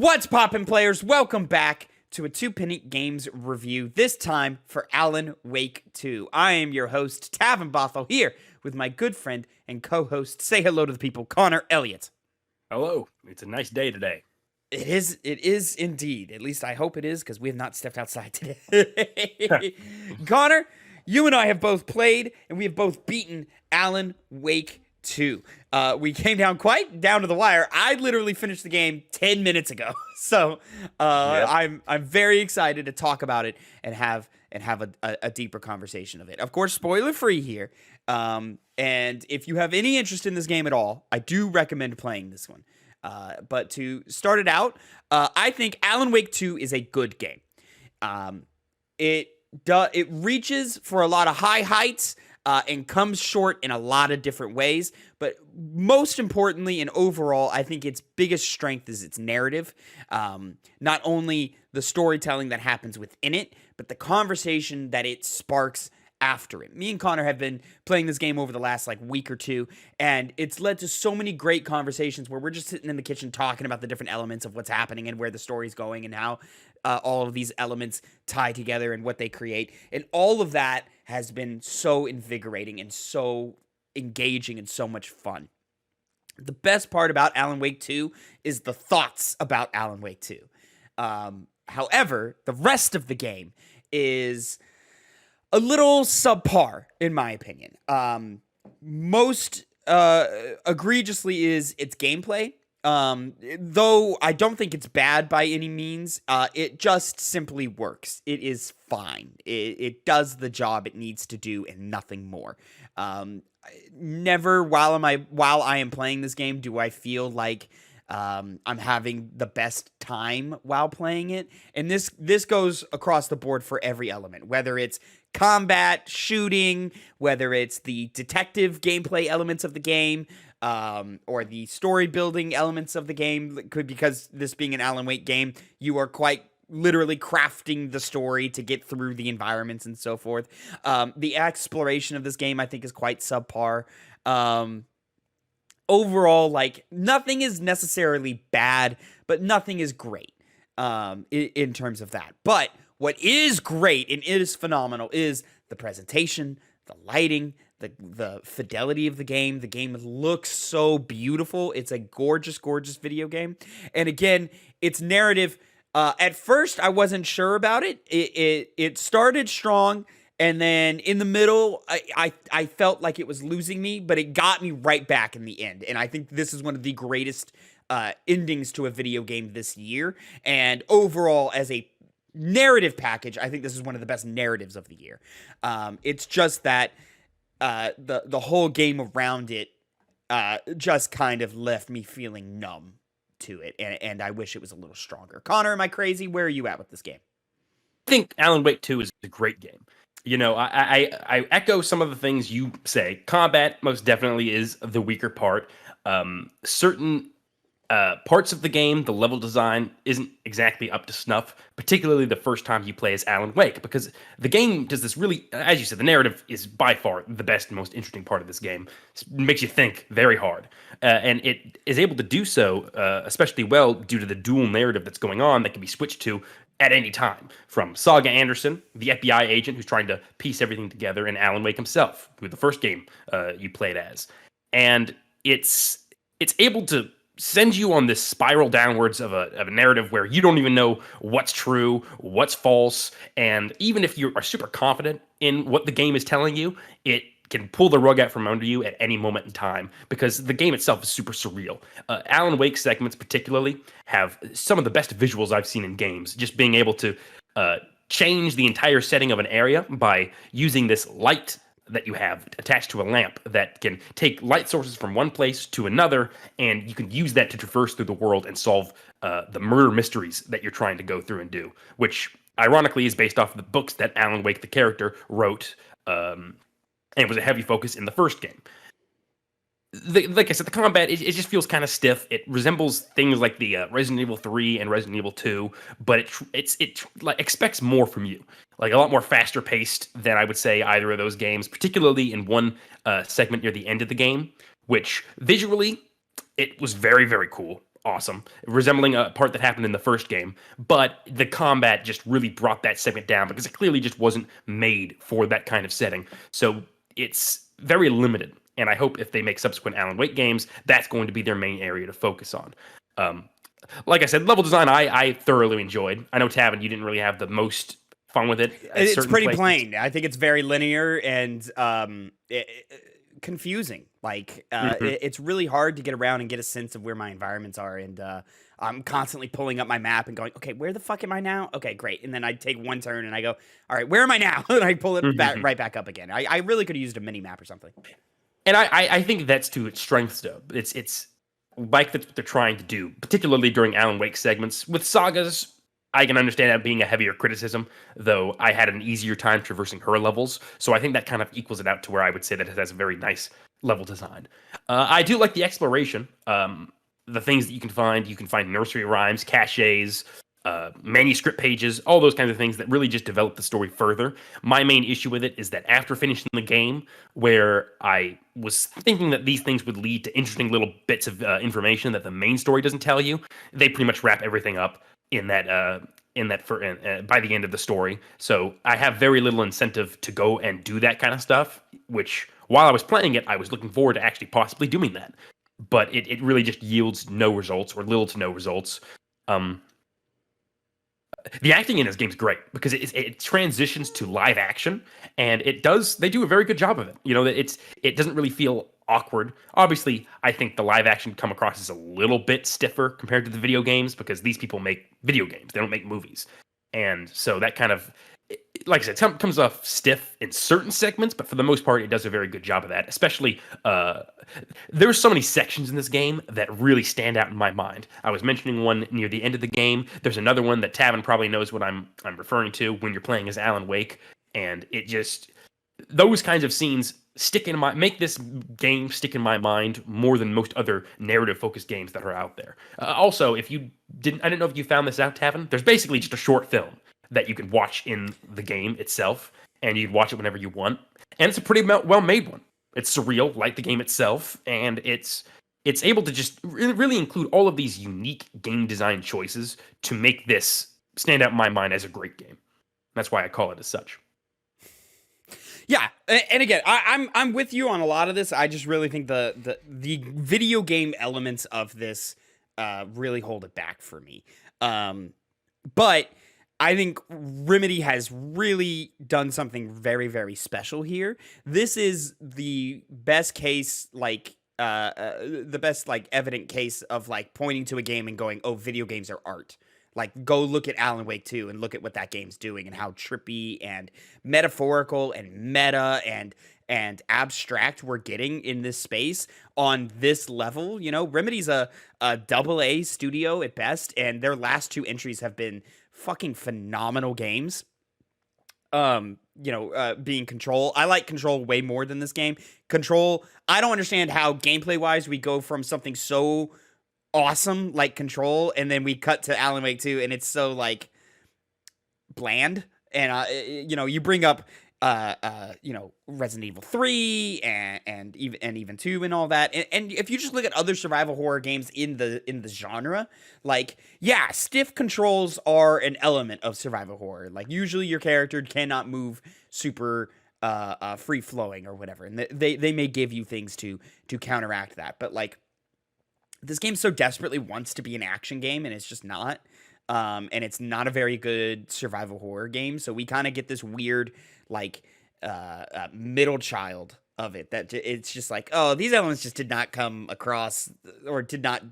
What's poppin', players? Welcome back to a Two-Penny Games review, this time for Alan Wake 2. I am your host, Tavin Bothel, here with my good friend and co-host, say hello to the people, Connor Elliott. Hello. It's a nice day today. It is indeed. At least I hope it is, because we have not stepped outside today. Connor, you and I have both played, and we have both beaten Alan Wake 2. We came down quite down to the wire. I literally finished the game 10 minutes ago. So I'm very excited to talk about it and have a deeper conversation of it. Of course, spoiler free here. And if you have any interest in this game at all, I do recommend playing this one. But to start it out, I think Alan Wake 2 is a good game. It reaches for a lot of high heights and comes short in a lot of different ways. But most importantly and overall, I think its biggest strength is its narrative. Not only the storytelling that happens within it, but the conversation that it sparks after it. Me and Connor have been playing this game over the last week or two, and it's led to so many great conversations where we're just sitting in the kitchen talking about the different elements of what's happening and where the story's going and how all of these elements tie together and what they create. And all of that has been so invigorating and so engaging and so much fun. The best part about Alan Wake 2 is the thoughts about Alan Wake 2. However, the rest of the game is a little subpar, in my opinion. Most egregiously is its gameplay. Though I don't think it's bad by any means. It just simply works. It is fine. It does the job it needs to do and nothing more. Never while I am playing this game do I feel like I'm having the best time while playing it. And this goes across the board for every element, whether it's combat, shooting, whether it's the detective gameplay elements of the game, or the story building elements of the game. Because this being an Alan Wake game, you are quite literally crafting the story to get through the environments and so forth. The exploration of this game, I think, is quite subpar. Overall, nothing is necessarily bad, but nothing is great in terms of that. But what is great and it is phenomenal is the presentation, the lighting, the fidelity of the game. The game looks so beautiful. It's a gorgeous, gorgeous video game. And again, its narrative, at first I wasn't sure about it. It started strong, and then in the middle, I felt like it was losing me, but it got me right back in the end. And I think this is one of the greatest endings to a video game this year. And overall, as a narrative package, I think this is one of the best narratives of the year. It's just that the whole game around it just kind of left me feeling numb to it, and I wish it was a little stronger. Connor, am I crazy? Where are you at with this game? I think Alan Wake 2 is a great game. You know, I echo some of the things you say. Combat most definitely is the weaker part. Certain parts of the game, the level design isn't exactly up to snuff, particularly the first time you play as Alan Wake, because the game does this really, as you said, the narrative is by far the best and most interesting part of this game. It makes you think very hard. And it is able to do so especially well due to the dual narrative that's going on that can be switched to at any time, from Saga Anderson, the FBI agent who's trying to piece everything together, and Alan Wake himself, who the first game you played as. And it's able to send you on this spiral downwards of a narrative where you don't even know what's true, what's false, and even if you are super confident in what the game is telling you, it can pull the rug out from under you at any moment in time, because the game itself is super surreal. Alan Wake segments particularly have some of the best visuals I've seen in games, just being able to change the entire setting of an area by using this light that you have attached to a lamp that can take light sources from one place to another, and you can use that to traverse through the world and solve the murder mysteries that you're trying to go through and do, which ironically is based off of the books that Alan Wake, the character, wrote, and was a heavy focus in the first game. Like I said, the combat, it just feels kind of stiff. It resembles things like the Resident Evil 3 and Resident Evil 2, but it expects more from you. Like a lot more faster paced than I would say either of those games, particularly in one segment near the end of the game, which visually, it was very, very cool. awesome, resembling a part that happened in the first game. But the combat just really brought that segment down because it clearly just wasn't made for that kind of setting. So it's very limited. And I hope if they make subsequent Alan Wake games, that's going to be their main area to focus on. Like I said, level design I thoroughly enjoyed. I know, Tavin, you didn't really have the most fun with it. It's pretty plain. I think it's very linear and confusing. Like it's really hard to get around and get a sense of where my environments are. And I'm constantly pulling up my map and going, okay, where the fuck am I now? Okay, great. And then I take one turn and I go, all right, where am I now? And I pull it right back up again. I really could have used a mini map or something. And I think that's to its strengths, though. It's like that's what they're trying to do, particularly during Alan Wake segments. With sagas, I can understand that being a heavier criticism, though I had an easier time traversing her levels. So I think that kind of equals it out to where I would say that it has a very nice level design. I do like the exploration. The things that you can find nursery rhymes, caches, manuscript pages, all those kinds of things that really just develop the story further. My main issue with it is that after finishing the game, where I was thinking that these things would lead to interesting little bits of information that the main story doesn't tell you, they pretty much wrap everything up in that by the end of the story. So I have very little incentive to go and do that kind of stuff, which while I was playing it, I was looking forward to actually possibly doing that. But it really just yields no results or little to no results. The acting in this game is great because it transitions to live action, and they do a very good job of it. You know, it doesn't really feel awkward. Obviously, I think the live action come across as a little bit stiffer compared to the video games because these people make video games. They don't make movies. And so that kind of, like I said, comes off stiff in certain segments, but for the most part, it does a very good job of that. Especially, there's so many sections in this game that really stand out in my mind. I was mentioning one near the end of the game. There's another one that Tavin probably knows what I'm referring to when you're playing as Alan Wake, and it just, those kinds of scenes make this game stick in my mind more than most other narrative-focused games that are out there. Also, I didn't know if you found this out, Tavin. There's basically just a short film that you can watch in the game itself, and you can watch it whenever you want. And it's a pretty well-made one. It's surreal, like the game itself, and it's able to just really include all of these unique game design choices to make this stand out in my mind as a great game. That's why I call it as such. Yeah, and again, I'm with you on a lot of this. I just really think the video game elements of this really hold it back for me. But I think Remedy has really done something very, very special here. This is the best case, the best evident case of pointing to a game and going, "Oh, video games are art." Like, go look at Alan Wake 2 and look at what that game's doing and how trippy and metaphorical and meta and abstract we're getting in this space on this level. You know, Remedy's a AA studio at best, and their last two entries have been fucking phenomenal games. Being Control. I like Control way more than this game. Control, I don't understand how gameplay-wise we go from something so awesome like Control, and then we cut to Alan Wake 2 and it's so bland. And you bring up Resident Evil 3 and even 2 and all that. And if you just look at other survival horror games in the genre, stiff controls are an element of survival horror. Like, usually your character cannot move super free flowing or whatever, and they may give you things to counteract that. But this game so desperately wants to be an action game, and it's just not. And it's not a very good survival horror game. So we kind of get this weird, middle child of it. That it's just oh, these elements just did not come across or did not,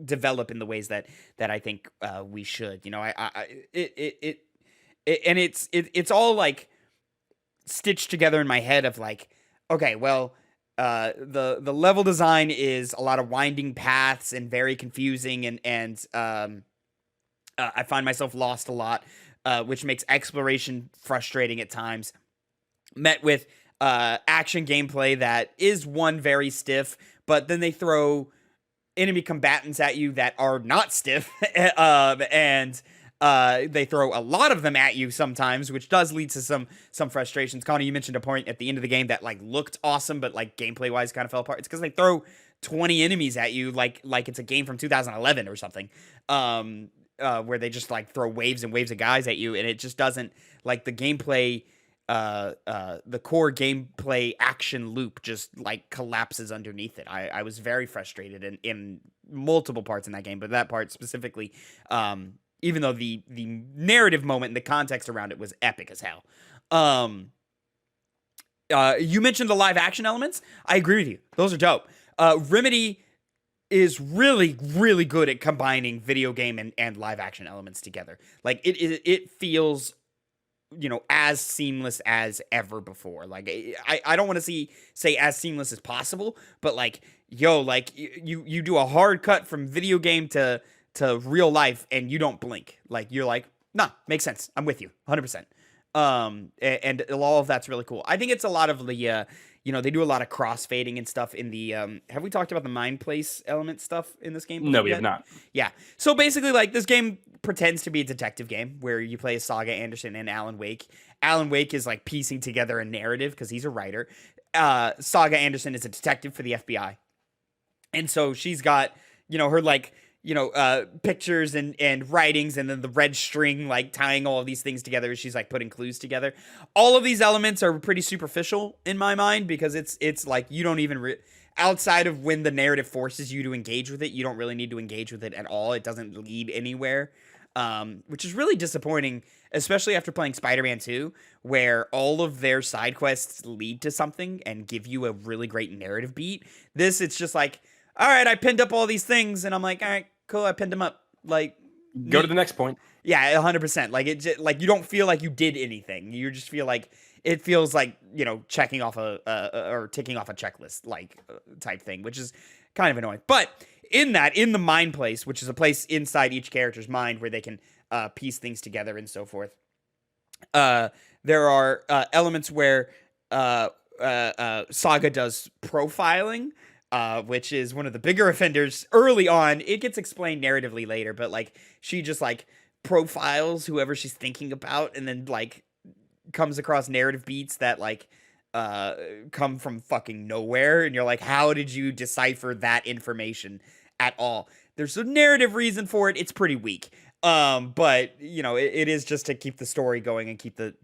develop in the ways that I think we should. It's all stitched together in my head of okay, well, the level design is a lot of winding paths and very confusing, and I find myself lost a lot, which makes exploration frustrating at times. Met with action gameplay that is very stiff, but then they throw enemy combatants at you that are not stiff, and They throw a lot of them at you sometimes, which does lead to some frustrations. Connor, you mentioned a point at the end of the game that like looked awesome, but like gameplay wise kind of fell apart. It's because they throw 20 enemies at you like it's a game from 2011 or something. Where they just like throw waves and waves of guys at you, and it just doesn't like the gameplay. The core gameplay action loop just like collapses underneath it. I was very frustrated in multiple parts in that game, but that part specifically, even though the narrative moment and the context around it was epic as hell. You mentioned the live action elements. I agree with you. Those are dope. Remedy is really, really good at combining video game and live action elements together. Like it feels, as seamless as ever before. Like I don't want to say as seamless as possible, but like, like you do a hard cut from video game to real life and you don't blink. Like you're like, nah, makes sense. I'm with you 100%. And all of that's really cool. I think it's a lot of the, they do a lot of crossfading and stuff in the, have we talked about the mind place element stuff in this game? No, we have not. Yeah. So basically like this game pretends to be a detective game where you play as Saga Anderson and Alan Wake. Alan Wake is like piecing together a narrative because he's a writer. Saga Anderson is a detective for the FBI. And so she's got, her like, pictures and writings, and then the red string, like tying all of these things together. She's like putting clues together. All of these elements are pretty superficial in my mind because it's like you don't even outside of when the narrative forces you to engage with it, you don't really need to engage with it at all. It doesn't lead anywhere, which is really disappointing, especially after playing Spider-Man 2, where all of their side quests lead to something and give you a really great narrative beat. This, it's just like, all right, I pinned up all these things, and I'm like, all right, cool, I pinned them up. Like, go to the next point. Yeah, 100%. Like like you don't feel like you did anything. You just feel like it feels like checking off or ticking off a checklist like type thing, which is kind of annoying. But in the mind place, which is a place inside each character's mind where they can piece things together and so forth, there are elements where Saga does profiling. Which is one of the bigger offenders early on. It gets explained narratively later, but like she just like profiles whoever she's thinking about, and then like comes across narrative beats that like come from fucking nowhere, and you're like, how did you decipher that information at all? There's a narrative reason for it. It's pretty weak. But it is just to keep the story going and keep the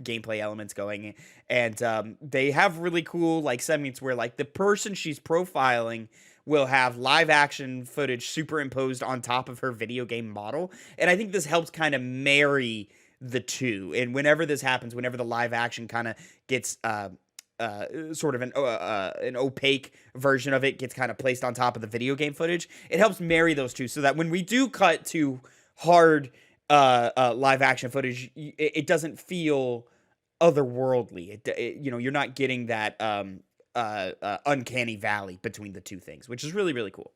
gameplay elements going. And they have really cool like segments where like the person she's profiling will have live action footage superimposed on top of her video game model. And I think this helps kind of marry the two. And whenever this happens, whenever the live action kind of gets sort of an opaque version of it gets kind of placed on top of the video game footage, it helps marry those two so that when we do cut to hard live action footage, it doesn't feel otherworldly. You're not getting that uncanny valley between the two things, which is really, really cool.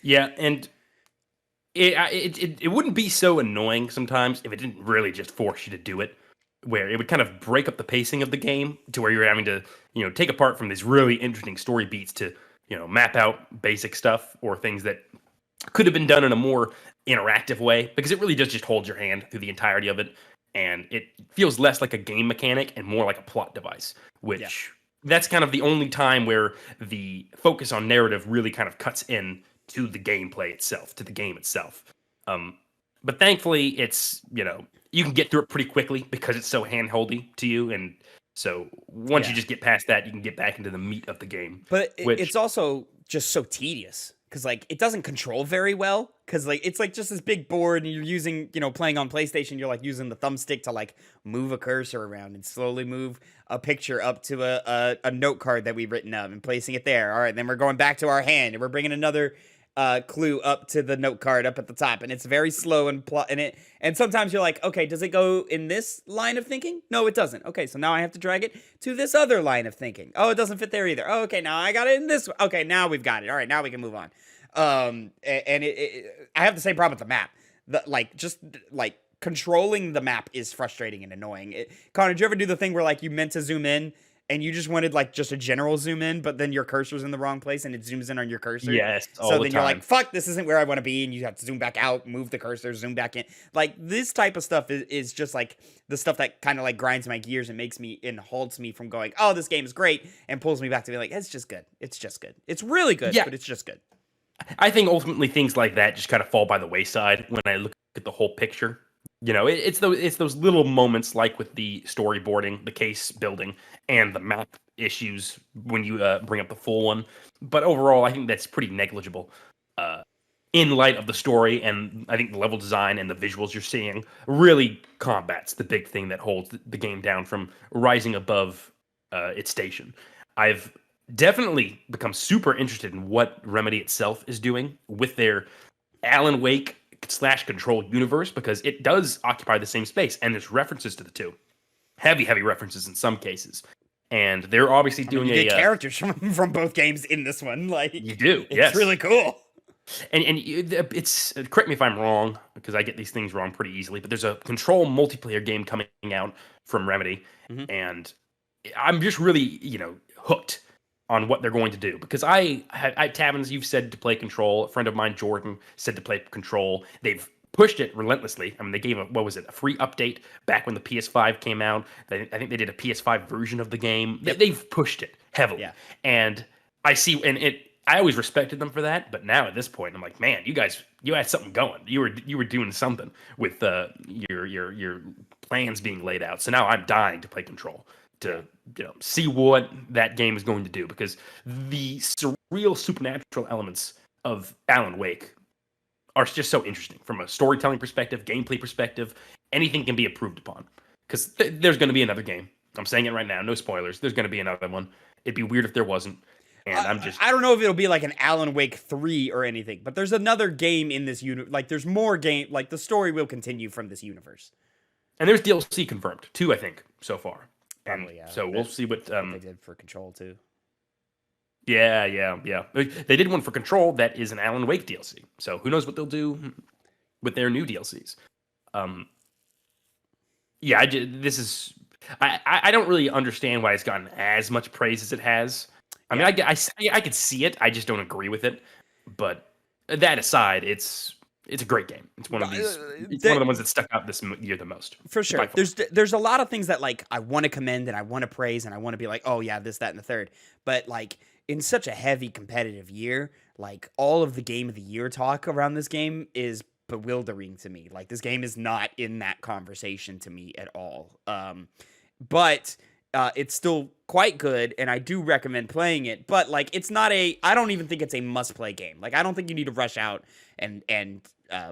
Yeah, and it wouldn't be so annoying sometimes if it didn't really just force you to do it, where it would kind of break up the pacing of the game to where you're having to take apart from these really interesting story beats to map out basic stuff or things that could have been done in a more interactive way, because it really does just hold your hand through the entirety of it, and it feels less like a game mechanic and more like a plot device, which that's kind of the only time where the focus on narrative really kind of cuts in to the gameplay itself, to the game itself. But thankfully, it's, you can get through it pretty quickly because it's so handholdy to you, and so once you just get past that, you can get back into the meat of the game. But it's also just so tedious. Because, like, it doesn't control very well. Because, like, it's, like, just this big board, and you're using, playing on PlayStation, you're, like, using the thumbstick to, like, move a cursor around and slowly move a picture up to a note card that we've written up and placing it there. All right, then we're going back to our hand, and we're bringing another clue up to the note card up at the top. And it's very slow and sometimes you're like, okay, does it go in this line of thinking? No, it doesn't. Okay, so now I have to drag it to this other line of thinking. Oh, it doesn't fit there either. Oh, okay, now I got it in this. Okay, now we've got it. All right, now we can move on. And I have the same problem with the map. Controlling the map is frustrating and annoying. Connor, did you ever do the thing where like you meant to zoom in and you just wanted like just a general zoom in, but then your cursor's in the wrong place and it zooms in on your cursor. Yes, all So the then you're like, time. fuck, this isn't where I want to be. And you have to zoom back out, move the cursor, zoom back in. Like this type of stuff is just like the stuff that kind of like grinds my gears and makes me and halts me from going, oh, this game is great, and pulls me back to be like, it's just good. It's just good. It's really good, Yeah. but it's just good. I think ultimately things like that just kind of fall by the wayside when I look at the whole picture. It's those little moments like with the storyboarding, the case building, and the map issues when you bring up the full one. But overall, I think that's pretty negligible in light of the story, and I think the level design and the visuals you're seeing. Really, combat's the big thing that holds the game down from rising above its station. I've definitely become super interested in what Remedy itself is doing with their Alan Wake / Control universe, because it does occupy the same space and there's references to the two. Heavy references in some cases. And they're obviously doing you get characters from both games in this one. Like you do, it's yes. really cool. And it's, correct me if I'm wrong, because I get these things wrong pretty easily, but there's a Control multiplayer game coming out from Remedy, and I'm just really, hooked on what they're going to do, because Tavin, you've said to play Control. A friend of mine, Jordan, said to play Control. They've pushed it relentlessly. I mean, they gave a free update back when the PS5 came out. I think they did a PS5 version of the game. Yep. They've pushed it heavily, and I see, I always respected them for that, but now at this point, I'm like, man, you had something going. You were doing something with your plans being laid out. So now I'm dying to play Control, to see what that game is going to do, because the surreal supernatural elements of Alan Wake are just so interesting from a storytelling perspective, gameplay perspective. Anything can be improved upon, because there's going to be another game. I'm saying it right now, no spoilers. There's going to be another one. It'd be weird if there wasn't. And I don't know if it'll be like an Alan Wake 3 or anything, but there's another game in this universe. Like there's more game. Like the story will continue from this universe. And there's DLC confirmed too, I think, so far. Probably, yeah. So we'll see what they did for Control too. Yeah. They did one for Control that is an Alan Wake DLC. So who knows what they'll do with their new DLCs. I don't really understand why it's gotten as much praise as it has. I mean, I could see it. I just don't agree with it. But that aside, it's a great game. It's one of these. It's one of the ones that stuck out this year the most. For sure. There's a lot of things that like I want to commend and I want to praise and I want to be like, oh yeah, this, that, and the third. But like in such a heavy competitive year, like all of the game of the year talk around this game is bewildering to me. Like this game is not in that conversation to me at all. But it's still quite good, and I do recommend playing it. But like, it's not I don't even think it's a must-play game. Like, I don't think you need to rush out and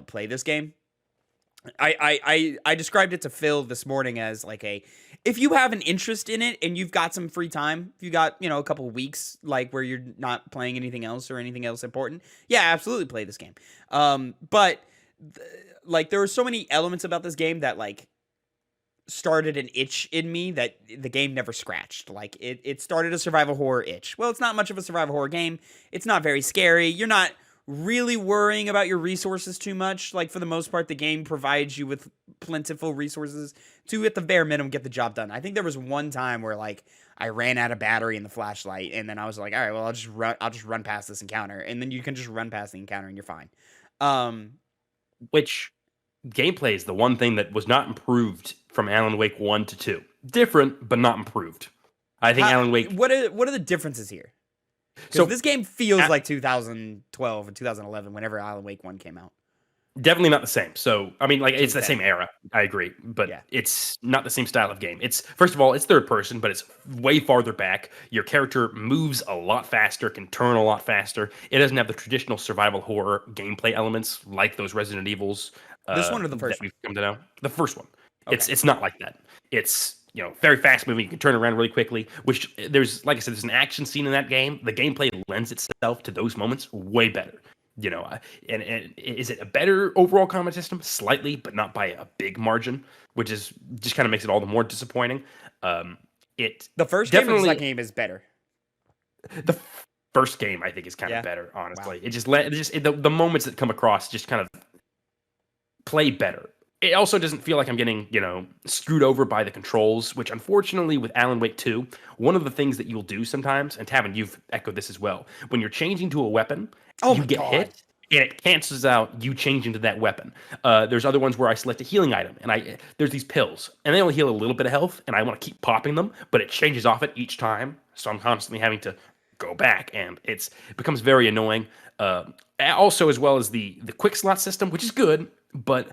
play this game. I described it to Phil this morning as like if you have an interest in it and you've got some free time, if you got a couple of weeks like where you're not playing anything else or anything else important, yeah, absolutely play this game. But like there are so many elements about this game that like started an itch in me that the game never scratched. Like it started a survival horror itch. Well, it's not much of a survival horror game. It's not very scary. You're not really worrying about your resources too much. Like for the most part, the game provides you with plentiful resources to, at the bare minimum, get the job done. I think there was one time where like I ran out of battery in the flashlight, and then I was like, all right, well, I'll just run past this encounter, and then you can just run past the encounter and you're fine. Which gameplay is the one thing that was not improved from Alan Wake 1 to 2. Different, but not improved. I think Alan Wake... What are the differences here? So this game feels like 2012 and 2011, whenever Alan Wake 1 came out. Definitely not the same. So, I mean, like, it's the same era. I agree. But it's not the same style of game. It's, first of all, it's third person, but it's way farther back. Your character moves a lot faster, can turn a lot faster. It doesn't have the traditional survival horror gameplay elements like those Resident Evils. This one or the first one? We've come to know. The first one. Okay. It's not like that. It's, very fast moving. You can turn around really quickly, which there's, like I said, there's an action scene in that game. The gameplay lends itself to those moments way better. And is it a better overall combat system? Slightly, but not by a big margin, which is just kind of makes it all the more disappointing. The first game or the second game is better? The first game, I think, is kind of better, honestly. Wow. The moments that come across just kind of play better. it also doesn't feel like I'm getting, screwed over by the controls, which unfortunately with Alan Wake 2, one of the things that you'll do sometimes, and Tavin, you've echoed this as well, when you're changing to a weapon, Oh you my get god. hit and it cancels out you changing to that weapon. There's other ones where I select a healing item and there's these pills and they only heal a little bit of health and I want to keep popping them, but it changes off it each time. So I'm constantly having to go back and it becomes very annoying. Also, as well as the quick slot system, which is good, but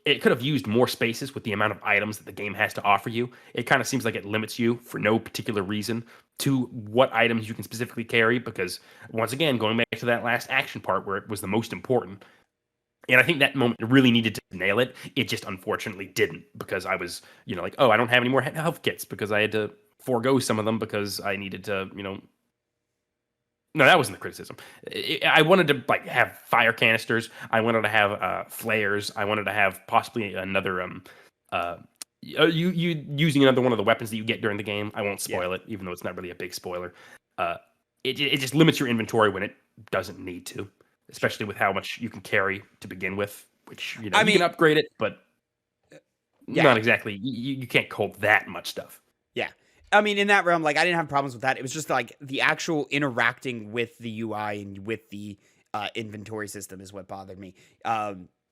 it could have used more spaces with the amount of items that the game has to offer you. It kind of seems like it limits you for no particular reason to what items you can specifically carry, because once again, going back to that last action part where it was the most important, and I think that moment really needed to nail it. It just unfortunately didn't, because I was, like, oh, I don't have any more health kits because I had to forego some of them because I needed to, no, that wasn't the criticism. I wanted to have fire canisters. I wanted to have flares. I wanted to have possibly another you using another one of the weapons that you get during the game. I won't spoil it, even though it's not really a big spoiler. It just limits your inventory when it doesn't need to, especially with how much you can carry to begin with. Which you I mean, can upgrade it, but yeah. not exactly. You can't hold that much stuff. Yeah. I mean, in that realm, like, I didn't have problems with that. It was just like the actual interacting with the UI and with the inventory system is what bothered me.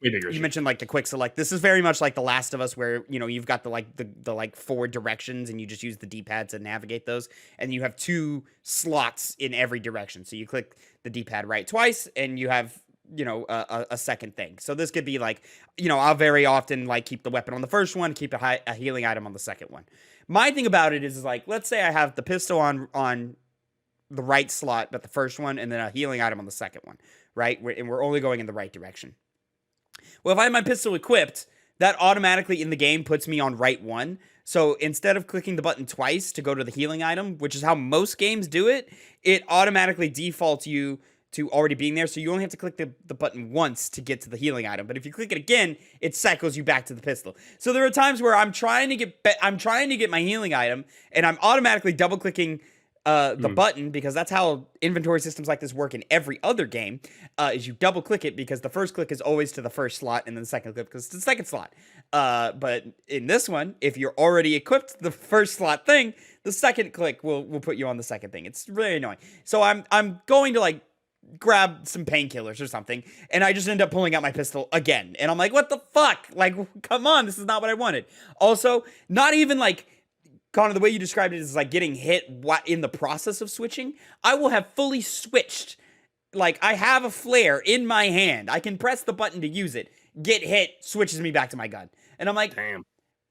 You mentioned like the quick select. This is very much like The Last of Us, where you've got the 4 directions and you just use the D-pad to navigate those, and you have 2 slots in every direction. So you click the D-pad right twice, and you have a second thing. So this could be like, I'll very often like keep the weapon on the first one, keep a healing item on the second one. My thing about it is like, let's say I have the pistol on the right slot, but the first one, and then a healing item on the second one, right? And we're only going in the right direction. Well, if I have my pistol equipped, that automatically in the game puts me on right one. So instead of clicking the button twice to go to the healing item, which is how most games do it, it automatically defaults you to already being there. So you only have to click the button once to get to the healing item. But if you click it again, it cycles you back to the pistol. So there are times where I'm trying to get my healing item, and I'm automatically double clicking the button, because that's how inventory systems like this work in every other game, is you double click it because the first click is always to the first slot, and then the second click is to the second slot. But in this one, if you're already equipped the first slot thing, the second click will put you on the second thing. It's really annoying. So I'm going to like grab some painkillers or something, and I just end up pulling out my pistol again, and I'm like, what the fuck? Like, come on, this is not what I wanted. Also, not even like, Connor, the way you described it is like getting hit in the process of switching. I will have fully switched. Like, I have a flare in my hand. I can press the button to use it. Get hit, switches me back to my gun. And I'm like, Damn.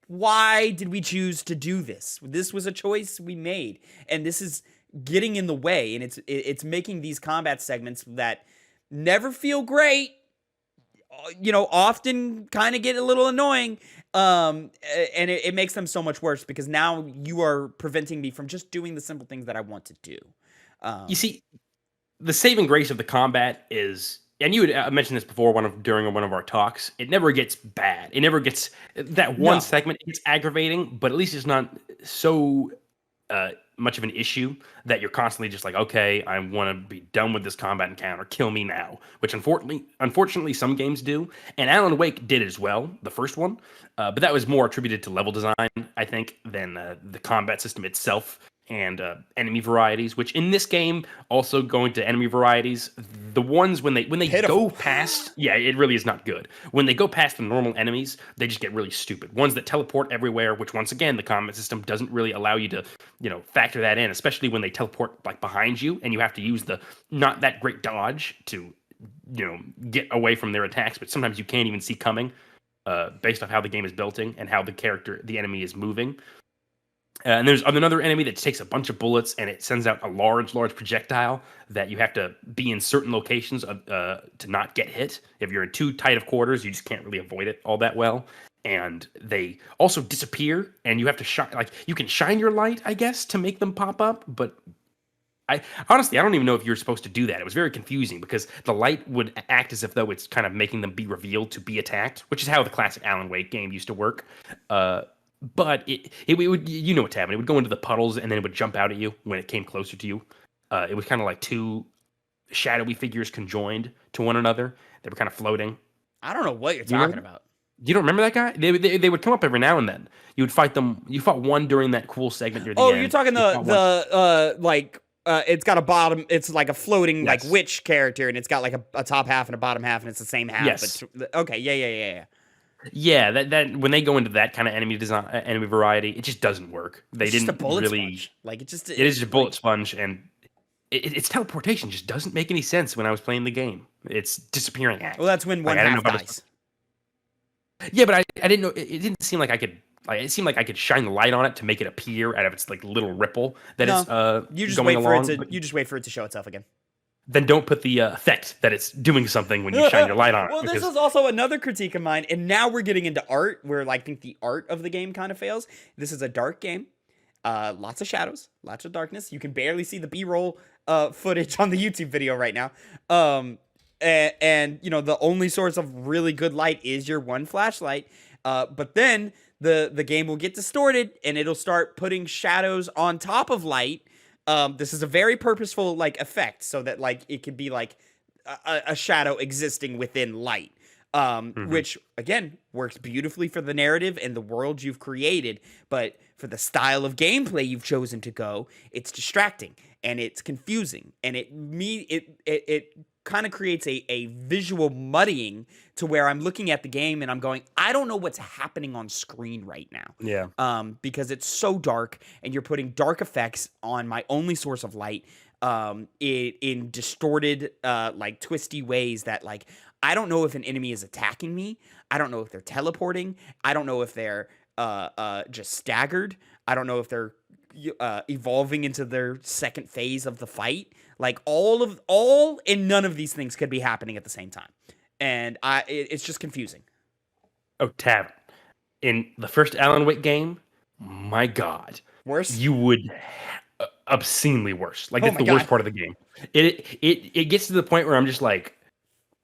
Why did we choose to do this? This was a choice we made. And this is getting in the way. And it's making these combat segments that never feel great, often kind of get a little annoying. And it makes them so much worse, because now you are preventing me from just doing the simple things that I want to do. You see, the saving grace of the combat is, and you had mentioned this before during one of our talks, it never gets bad. It never gets that one segment. It's aggravating, but at least it's not so much of an issue that you're constantly just like, okay, I want to be done with this combat encounter. Kill me now. Which unfortunately, some games do, and Alan Wake did as well, the first one. But that was more attributed to level design, I think, than the combat system itself and enemy varieties. Which in this game, also going to enemy varieties, the ones when they go past, it really is not good. When they go past the normal enemies, they just get really stupid. Ones that teleport everywhere, which once again the combat system doesn't really allow you to factor that in, especially when they teleport like behind you and you have to use the not that great dodge to get away from their attacks, but sometimes you can't even see coming based off how the game is building and how the enemy is moving. And there's another enemy that takes a bunch of bullets and it sends out a large projectile that you have to be in certain locations to not get hit. If you're in too tight of quarters, you just can't really avoid it all that well. And they also disappear, and you have to shine. Like, you can shine your light, I guess, to make them pop up. But I don't even know if you're supposed to do that. It was very confusing because the light would act as if though it's kind of making them be revealed to be attacked, which is how the classic Alan Wake game used to work. But it would, what's happening. It would go into the puddles and then it would jump out at you when it came closer to you. It was kind of like two shadowy figures conjoined to one another. They were kind of floating. I don't know what you're talking about. You don't remember that guy? They would come up every now and then. You would fight them. You fought one during that cool segment near the Oh, end. you're talking You fought one. it's got a bottom. It's like a floating like Yes. witch character, and it's got like a top half and a bottom half, and it's the same half. Yes. But okay, yeah. Yeah, that when they go into that kind of enemy design, enemy variety, it just doesn't work. They It's didn't just a bullet really. sponge. Like it just. It is just a bullet sponge, and its teleportation just doesn't make any sense when I was playing the game. It's disappearing act. Well, that's when one Like, I didn't half know if I was- dies. Yeah, but I didn't know. It didn't seem like I could. Like, it seemed like I could shine the light on it to make it appear out of its like little ripple that No, is You just going wait for along. it to. But You just wait for it to show itself again. then don't put the effect that it's doing something when you shine your light on it. Well, this because- is also another critique of mine, and now we're getting into art, where like, I think the art of the game kind of fails. This is a dark game, lots of shadows, lots of darkness. You can barely see the B-roll footage on the YouTube video right now. And you know the only source of really good light is your one flashlight. But then the game will get distorted, and it'll start putting shadows on top of light. This is a very purposeful like effect, so that like it could be like a shadow existing within light, which again works beautifully for the narrative and the world you've created. But for the style of gameplay you've chosen to go, it's distracting and it's confusing, and it kind of creates a visual muddying to where I'm looking at the game and I'm going, I don't know what's happening on screen right now. Yeah. Because it's so dark and you're putting dark effects on my only source of light, in distorted, like twisty ways that like, I don't know if an enemy is attacking me. I don't know if they're teleporting. I don't know if they're, just staggered. I don't know if they're, evolving into their second phase of the fight. Like all and none of these things could be happening at the same time. And it's just confusing. Oh, Tavin. In the first Alan Wake game, my God. Worse? You would obscenely worse. Like, Oh it's my the worst God. part of the game. It gets to the point where I'm just like,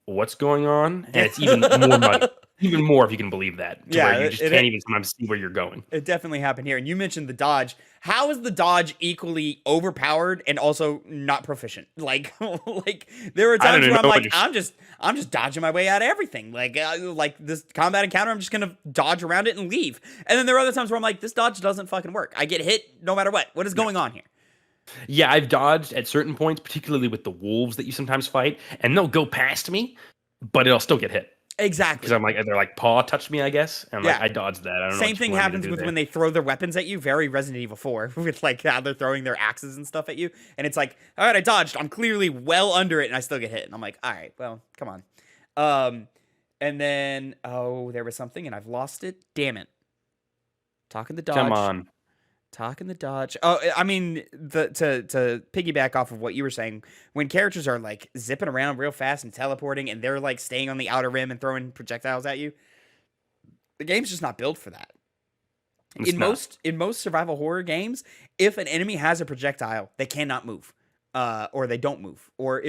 what's going on? And it's even more muddy. Even more, if you can believe that. To where you just can't even sometimes see where you're going. It definitely happened here. And you mentioned the dodge. How is the dodge equally overpowered and also not proficient? Like, like there are times where I'm like, I'm just dodging my way out of everything. Like this combat encounter, I'm just gonna dodge around it and leave. And then there are other times where I'm like, this dodge doesn't fucking work. I get hit no matter what. What is going on here? Yeah, I've dodged at certain points, particularly with the wolves that you sometimes fight, and they'll go past me, but it'll still get hit. Exactly. Because I'm like, they're like, paw touched me, I guess. And Yeah. like, I dodged that. I don't know Same what thing you wanted me to happens do with there. when they throw their weapons at you. Very Resident Evil 4 with like how they're throwing their axes and stuff at you. And it's like, all right, I dodged. I'm clearly well under it and I still get hit. And I'm like, all right, well, come on. And then, there was something and I've lost it. Damn it. Talking the dodge. Come on. Talking the dodge. Oh, I mean, to piggyback off of what you were saying, when characters are like zipping around real fast and teleporting, and they're like staying on the outer rim and throwing projectiles at you, the game's just not built for that. In most survival horror games, if an enemy has a projectile, they cannot move, or they don't move, or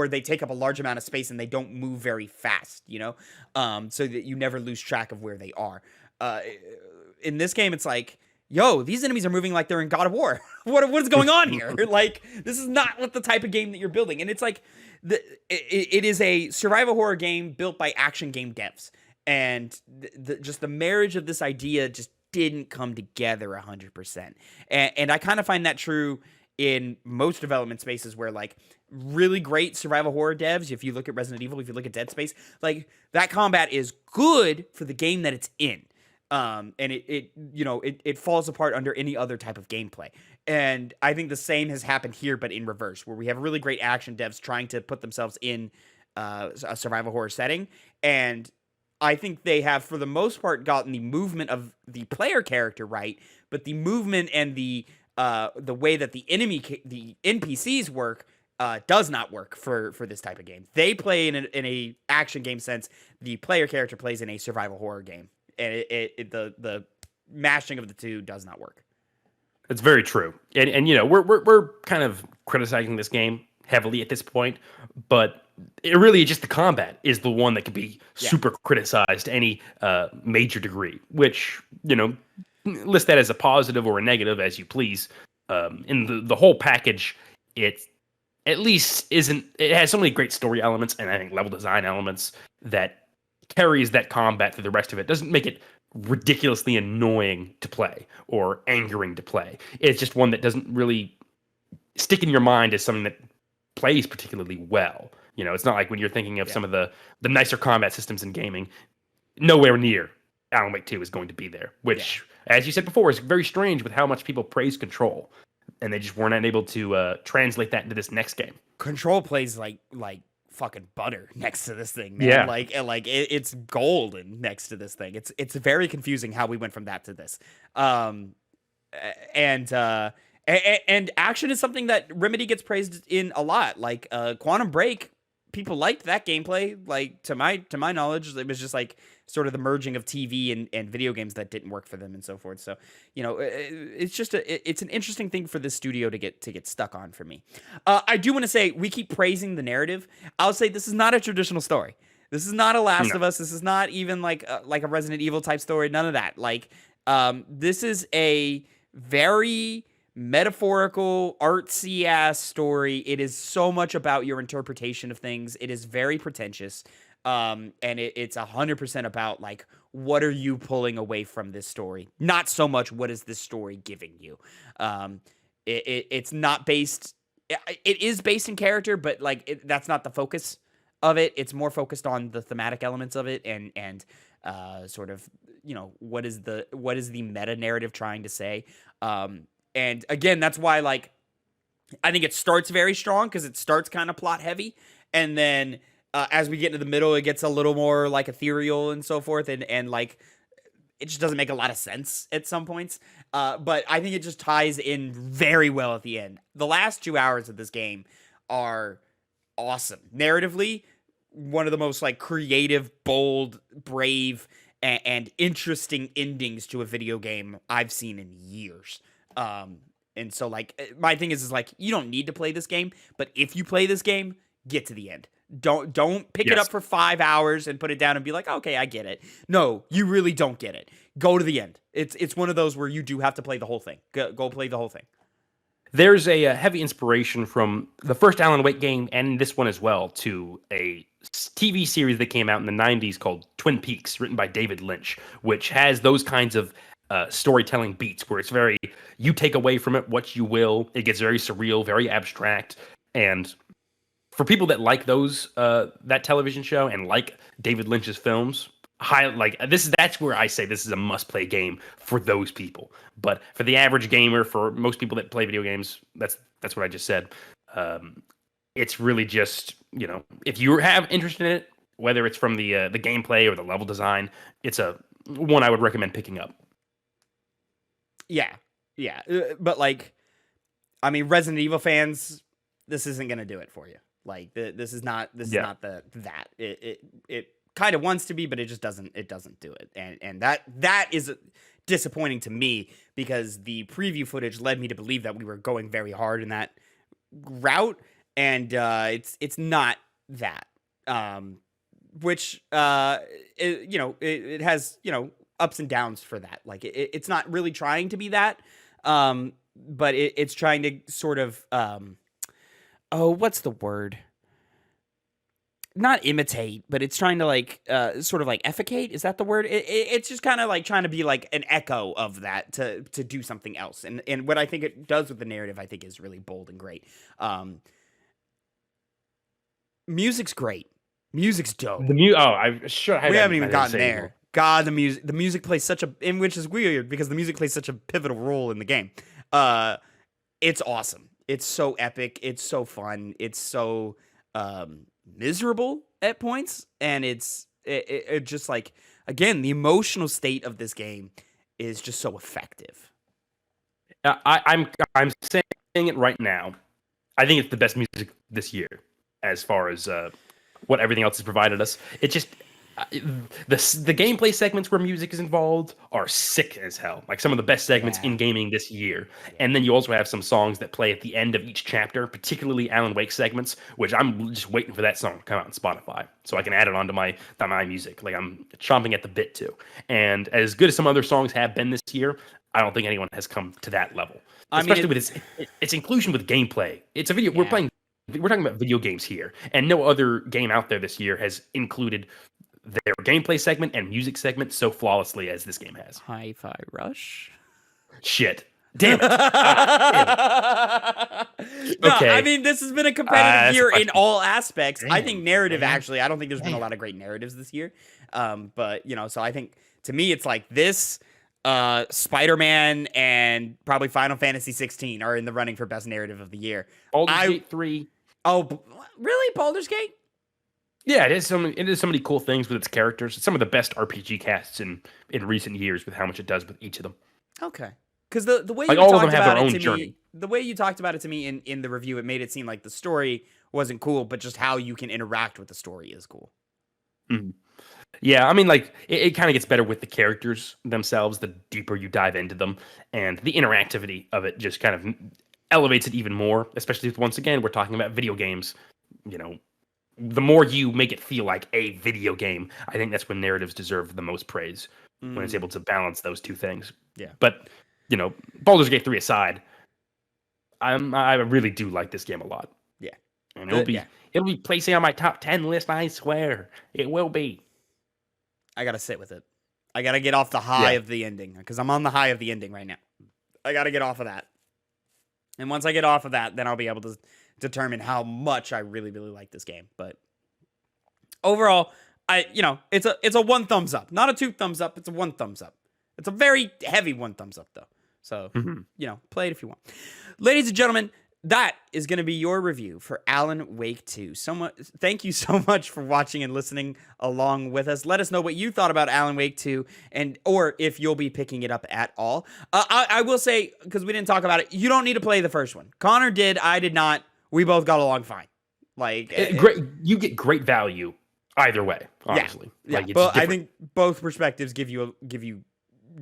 they take up a large amount of space and they don't move very fast. So that you never lose track of where they are. In this game, it's like, yo, these enemies are moving like they're in God of War. What is going on here? Like, this is not what the type of game that you're building. And it's like, it is a survival horror game built by action game devs. And just the marriage of this idea just didn't come together 100%. And I kind of find that true in most development spaces where, like, really great survival horror devs, if you look at Resident Evil, if you look at Dead Space, like, that combat is good for the game that it's in. And it falls apart under any other type of gameplay. And I think the same has happened here, but in reverse, where we have really great action devs trying to put themselves in a survival horror setting. And I think they have, for the most part, gotten the movement of the player character right, but the movement and the way that the NPCs work does not work for this type of game. They play in a action game sense. The player character plays in a survival horror game. And the mashing of the two does not work. It's very true. And we're kind of criticizing this game heavily at this point, but it really just the combat is the one that could be super criticized to any major degree, which, list that as a positive or a negative as you please. In the whole package, it at least it has so many great story elements and I think level design elements that carries that combat through the rest of it. Doesn't make it ridiculously annoying to play or angering to play. It's just one that doesn't really stick in your mind as something that plays particularly well. You know, it's not like when you're thinking of some of the nicer combat systems in gaming, nowhere near Alan Wake 2 is going to be there, which, as you said before, is very strange with how much people praise Control, and they just weren't able to translate that into this next game. Control plays like fucking butter next to this thing, man. It's golden next to this thing. It's very confusing how we went from that to this. And action is something that Remedy gets praised in a lot. Like Quantum Break, people liked that gameplay. Like to my knowledge, it was just like sort of the merging of TV and video games that didn't work for them and so forth. So, you know, it's just it's an interesting thing for this studio to get stuck on for me. I do want to say we keep praising the narrative. I'll say this is not a traditional story. This is not a Last of Us. This is not even like a Resident Evil type story. None of that. Like, this is a very metaphorical, artsy ass story. It is so much about your interpretation of things. It is very pretentious. And it's 100% about like, what are you pulling away from this story? Not so much what is this story giving you. It's not based. It is based in character, but like that's not the focus of it. It's more focused on the thematic elements of it and sort of, you know, what is the meta narrative trying to say. And again, that's why like I think it starts very strong because it starts kind of plot heavy, and then as we get into the middle, it gets a little more like ethereal and so forth, and like it just doesn't make a lot of sense at some points. But I think it just ties in very well at the end. The last 2 hours of this game are awesome. Narratively, one of the most like creative, bold, brave, and interesting endings to a video game I've seen in years. And so like my thing is like you don't need to play this game, but if you play this game, get to the end. Don't pick it up for 5 hours and put it down and be like, okay, I get it. No, you really don't get it. Go to the end. It's one of those where you do have to play the whole thing. Go play the whole thing. There's a heavy inspiration from the first Alan Wake game and this one as well to a TV series that came out in the 90s called Twin Peaks, written by David Lynch, which has those kinds of storytelling beats where it's very, you take away from it what you will. It gets very surreal, very abstract. And for people that like that television show and like David Lynch's films, that's where I say this is a must-play game for those people. But for the average gamer, for most people that play video games, that's what I just said. It's really just, you know, if you have interest in it, whether it's from the gameplay or the level design, it's a one I would recommend picking up. Yeah, but like, I mean, Resident Evil fans, this isn't gonna do it for you. Like, this is not that. It kind of wants to be, but it just doesn't. It doesn't do it, and that is disappointing to me because the preview footage led me to believe that we were going very hard in that route, and it's not that. Which it has ups and downs for that. Like it's not really trying to be that, but it's trying to sort of what's the word? Not imitate, but it's trying to like sort of like effecate. Is that the word? It's just kind of like trying to be like an echo of that to do something else. And what I think it does with the narrative, I think, is really bold and great. Music's great. Music's dope. We haven't even gotten there. God, the music plays such a, in which is weird because the music plays such a pivotal role in the game. It's awesome. It's so epic. It's so fun. It's so miserable at points, and it just like, again, the emotional state of this game is just so effective. I'm saying it right now. I think it's the best music this year as far as what everything else has provided us. It just the gameplay segments where music is involved are sick as hell. Like some of the best segments in gaming this year. Yeah. And then you also have some songs that play at the end of each chapter, particularly Alan Wake segments, which I'm just waiting for that song to come out on Spotify so I can add it onto my music. Like I'm chomping at the bit to. And as good as some other songs have been this year, I don't think anyone has come to that level. Especially with its inclusion with gameplay. It's a video. Yeah. We're talking about video games here, and no other game out there this year has included their gameplay segment and music segment so flawlessly as this game has. Hi-Fi Rush. Shit. Damn it. No, Okay. I mean, this has been a competitive year in all aspects. Damn, I think narrative, man. actually, I don't think there's been a lot of great narratives this year. But, you know, so I think, to me, it's like this, Spider-Man, and probably Final Fantasy 16 are in the running for best narrative of the year. Baldur's Gate 3. Oh, really? Baldur's Gate? Yeah, it is so many cool things with its characters. It's some of the best RPG casts in recent years with how much it does with each of them. Okay. Because the way Like, you all of them talked have about their it own to journey. me, the way you talked about it to me in the review, it made it seem like the story wasn't cool, but just how you can interact with the story is cool. Mm-hmm. Yeah, I mean, like, it kind of gets better with the characters themselves the deeper you dive into them, and the interactivity of it just kind of elevates it even more, especially if, once again, we're talking about video games. You know, the more you make it feel like a video game, I think that's when narratives deserve the most praise, when it's able to balance those two things. Yeah. But, you know, Baldur's Gate 3 aside, I really do like this game a lot. Yeah. And it'll be placing on my top 10 list, I swear. It will be. I gotta sit with it. I gotta get off the high of the ending, because I'm on the high of the ending right now. I gotta get off of that. And once I get off of that, then I'll be able to determine how much I really, really like this game. But overall, it's a 1 thumbs up. Not a 2 thumbs up, it's a 1 thumbs up. It's a very heavy 1 thumbs up, though. So, play it if you want. Ladies and gentlemen, that is going to be your review for Alan Wake 2. Thank you so much for watching and listening along with us. Let us know what you thought about Alan Wake 2, or if you'll be picking it up at all. I will say, because we didn't talk about it, you don't need to play the first one. Connor did, I did not. We both got along fine. You get great value either way, honestly. Yeah, like, but I think both perspectives give you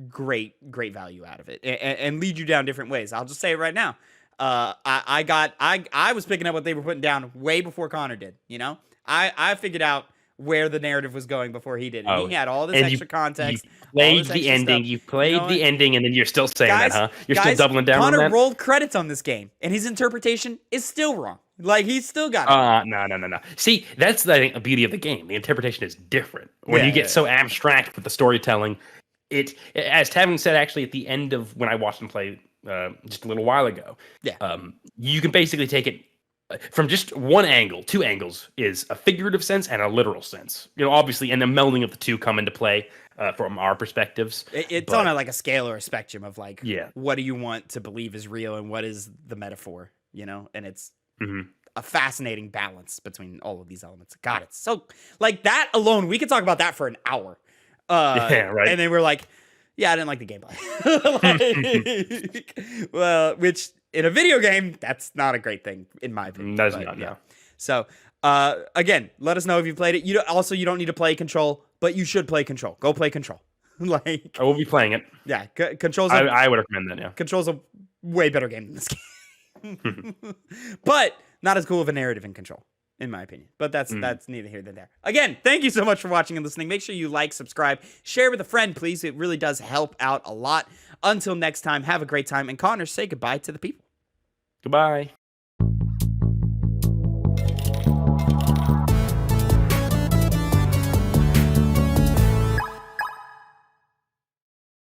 great value out of it, and lead you down different ways. I'll just say it right now. I was picking up what they were putting down way before Connor did. You know, I figured out where the narrative was going before he did. And he had all this extra context. You played the ending. You played the ending, and then you're still saying that, huh? You're still doubling down on that? Connor rolled credits on this game, and his interpretation is still wrong. Like, he's still got it. No. See, that's the beauty of the game. The interpretation is different. When you get so abstract with the storytelling, as Tavin said, actually, at the end of when I watched him play just a little while ago, you can basically take it from just one angle. 2 angles is a figurative sense and a literal sense. You know, obviously, and the melding of the two come into play from our perspectives. It's on a scale or a spectrum of what do you want to believe is real and what is the metaphor, you know? And it's a fascinating balance between all of these elements. God, it's so, that alone, we could talk about that for an hour. Yeah, right. And then we're like, yeah, I didn't like the gameplay. Well, which in a video game, that's not a great thing, in my opinion. That's not, no. So, again, let us know if you played it. You don't need to play Control, but you should play Control. Go play Control. I will be playing it. Yeah, Control's. I would recommend that. Yeah, Control's a way better game than this game, but not as cool of a narrative in Control, in my opinion. But that's neither here nor there. Again, thank you so much for watching and listening. Make sure you like, subscribe, share with a friend, please. It really does help out a lot. Until next time, have a great time. And Connor, say goodbye to the people. Goodbye.